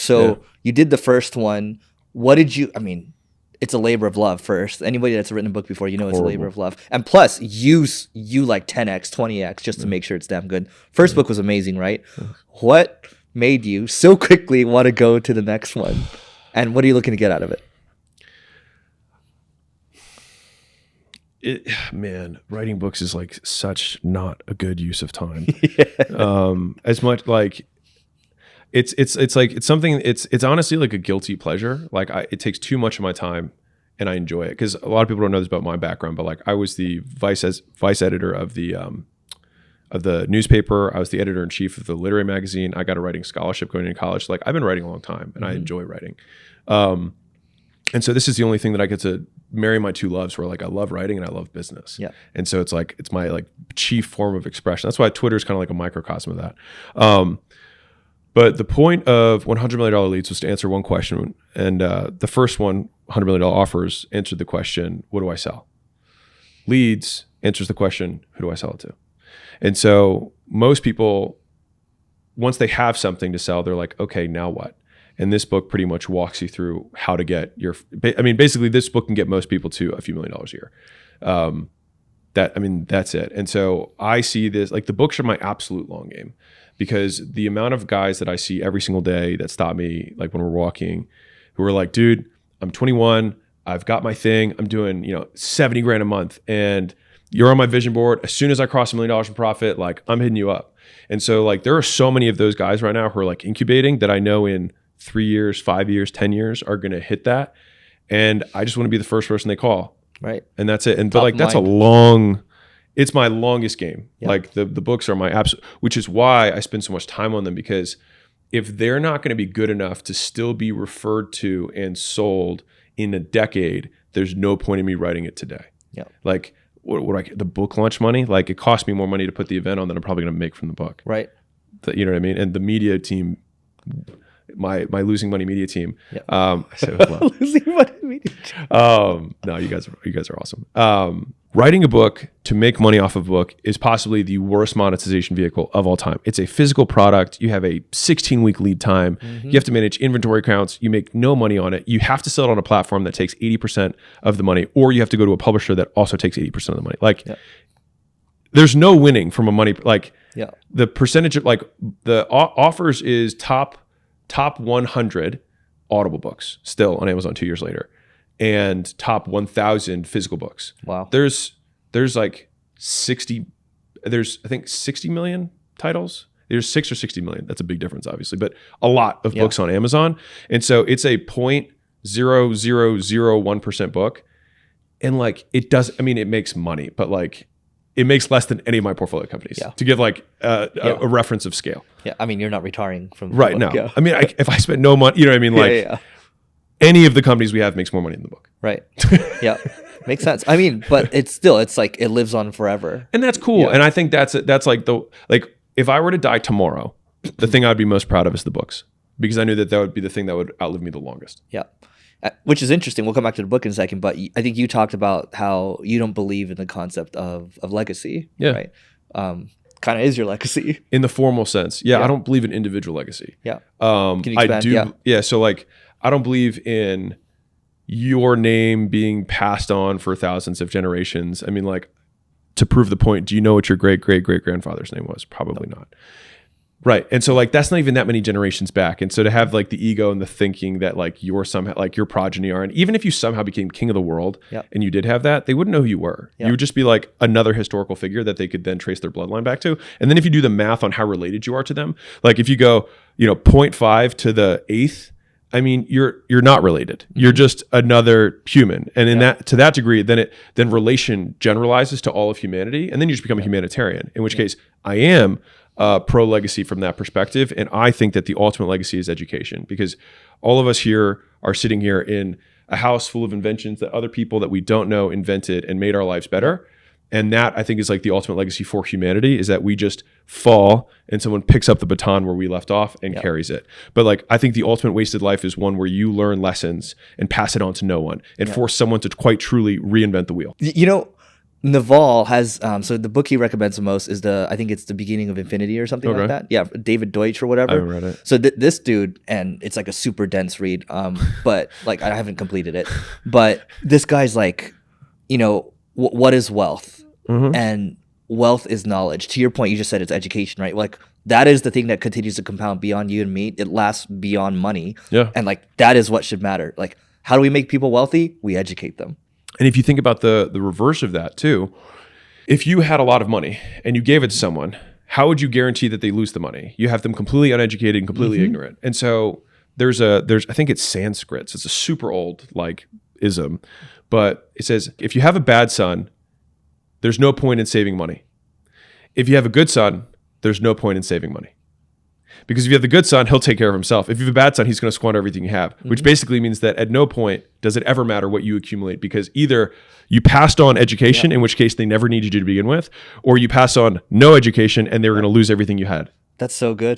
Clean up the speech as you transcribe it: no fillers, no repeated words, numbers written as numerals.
So you did the first one. What did you, I mean, it's a labor of love first. Anybody that's written a book before, you know it's a labor of love. And plus, you like 10x, 20x just to make sure it's damn good. First book was amazing, right? What made you so quickly want to go to the next one? And what are you looking to get out of it? Man, writing books is like such not a good use of time. As much like it's something, it's honestly like a guilty pleasure. Like it takes too much of my time and I enjoy it. Cause a lot of people don't know this about my background, but like I was the vice editor of the newspaper. I was the editor in chief of the literary magazine. I got a writing scholarship going into college. Like I've been writing a long time and I enjoy writing. And so this is the only thing that I get to marry my two loves, where like I love writing and I love business. Yeah. And so it's like, it's my like chief form of expression. That's why Twitter is kind of like a microcosm of that. But the point of $100 million leads was to answer one question. And the first one, $100 million offers, answered the question, what do I sell? Leads answers the question, who do I sell it to? And so most people, once they have something to sell, they're like, okay, now what? And this book pretty much walks you through how to get basically this book can get most people to a few $1 million a year. That's it. And so I see this, like the books are my absolute long game, because the amount of guys that I see every single day that stop me, like when we're walking, who are like, dude, I'm 21, I've got my thing, I'm doing, 70 grand a month, and you're on my vision board. As soon as I cross $1 million in profit, like I'm hitting you up. And so like, there are so many of those guys right now who are like incubating that I know in 3 years, 5 years, 10 years are going to hit that. And I just want to be the first person they call. Right. And that's it. And, but like, it's my longest game. Yep. Like the books are my absolute, which is why I spend so much time on them, because if they're not going to be good enough to still be referred to and sold in a decade, there's no point in me writing it today. Yeah. Like the book launch money, like it cost me more money to put the event on than I'm probably going to make from the book. Right. You know what I mean? And the media team, my losing money media team. Yeah. I say with love. Losing money media team. No, you guys are awesome. Writing a book to make money off of a book is possibly the worst monetization vehicle of all time. It's a physical product. You have a 16-week lead time. You have to manage inventory counts. You make no money on it. You have to sell it on a platform that takes 80% of the money, or you have to go to a publisher that also takes 80% of the money. Like, there's no winning from a money. Like, the percentage of like the offers is top 100 Audible books still on Amazon 2 years later, and top 1,000 physical books. Wow. There's like 60, I think 60 million titles. There's 6 or 60 million. That's a big difference, obviously, but a lot of books on Amazon. And so it's a 0.0001% book. And like, it makes money, but like, it makes less than any of my portfolio companies, to give like a reference of scale. Yeah. I mean, you're not retiring from the book. No. Yeah. I mean, if I spent no money, you know what I mean? Like any of the companies we have makes more money in the book. Right. Yeah. Makes sense. I mean, but it's like it lives on forever. And that's cool. Yeah. And I think that's like if I were to die tomorrow, the thing I'd be most proud of is the books, because I knew that would be the thing that would outlive me the longest. Yeah. Which is interesting. We'll come back to the book in a second, but I think you talked about how you don't believe in the concept of legacy. Yeah. Right. Kind of is your legacy in the formal sense. Yeah. I don't believe in individual legacy. Yeah. Can you expand? I do. Yeah. So like, I don't believe in your name being passed on for thousands of generations. I mean, like, to prove the point, do you know what your great-great-great-grandfather's name was? Probably not. Right. And so like, that's not even that many generations back. And so to have like the ego and the thinking that like you're somehow like your progeny are, and even if you somehow became king of the world and you did have that, they wouldn't know who you were. You would just be like another historical figure that they could then trace their bloodline back to. And then if you do the math on how related you are to them, like if you go, 0.5 to the 8th, I mean, you're not related. You're just another human. And in to that degree, then relation generalizes to all of humanity. And then you just become a humanitarian, in which case I am pro-legacy from that perspective. And I think that the ultimate legacy is education, because all of us here are sitting here in a house full of inventions that other people that we don't know invented and made our lives better. And that, I think, is like the ultimate legacy for humanity, is that we just fall and someone picks up the baton where we left off and carries it. But like, I think the ultimate wasted life is one where you learn lessons and pass it on to no one and force someone to quite truly reinvent the wheel. Naval has so the book he recommends the most is I think it's The Beginning of Infinity or something like that. Yeah, David Deutsch or whatever. I haven't read it. So this dude, and it's like a super dense read. But like I haven't completed it. But this guy's like, what is wealth? And wealth is knowledge. To your point, you just said it's education, right? Like that is the thing that continues to compound beyond you and me. It lasts beyond money. Yeah. And like that is what should matter. Like how do we make people wealthy? We educate them. And if you think about the reverse of that too, if you had a lot of money and you gave it to someone, how would you guarantee that they lose the money? You have them completely uneducated and completely ignorant. And so there's I think it's Sanskrit. So it's a super old like ism, but it says, if you have a bad son, there's no point in saving money. If you have a good son, there's no point in saving money. Because if you have the good son, he'll take care of himself. If you have a bad son, he's going to squander everything you have, which basically means that at no point does it ever matter what you accumulate, because either you passed on education, in which case they never needed you to begin with, or you pass on no education and they were going to lose everything you had. That's so good.